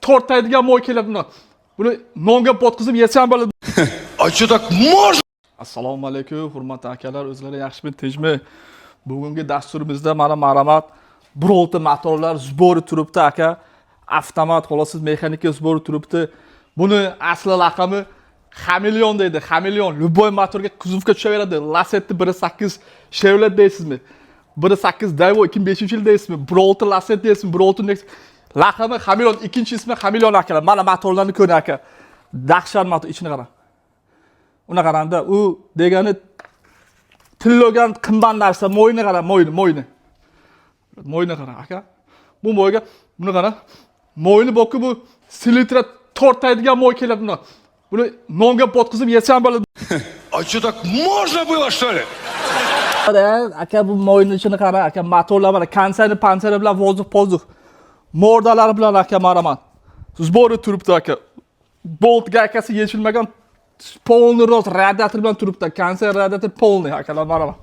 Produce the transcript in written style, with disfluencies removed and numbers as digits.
tortaydigan moy keladi buni. Buni nonga botkizib yesam bo'ladi. А что так можно? Assalomu alaykum, hurmatli akalar, o'zlari yaxshimi, tinchmi? Bugungi dasturimizda mana ma'lumot birolta motorlar zbori turibdi aka. Avtomat, xolosiz mexanika zbori turibdi. Buni asli raqami Хамелеон deydi. Хамелеон любой motorga kuzovga tushaveradi. Lasetti 1.8 Chevrolet deysizmi? 1.8 Daewoo 2005-yil deysizmi? Birolta Lasetti deysizmi? Birolta Nexus. Raqami Хамелеон, ikkinchi ismi Хамелеон akalar. Mana motorlarni ko'ring aka. Dahshat motor, ichini qarang. Una qaranda u degani tillogan qimmat narsa, mo'yni qara, mo'yni. Mo'yni qara aka. Bu mo'yga buni qara. Mo'yni bokki bu silitra tortaydigan mo'y keladi buni. Buni nonga botkizib yesam bo'ladi. А что так можно было, что ли? Aka bu mo'yni ichini qara, aka motorlar mana panseri bilan vozuq-pozuq. Mordalari bilan aka maraman. Zbori turibdi aka. Bolt gaykasi yechilmagan polni roz radiator bilan turibdi. Kanser radiator polni akalar maraman.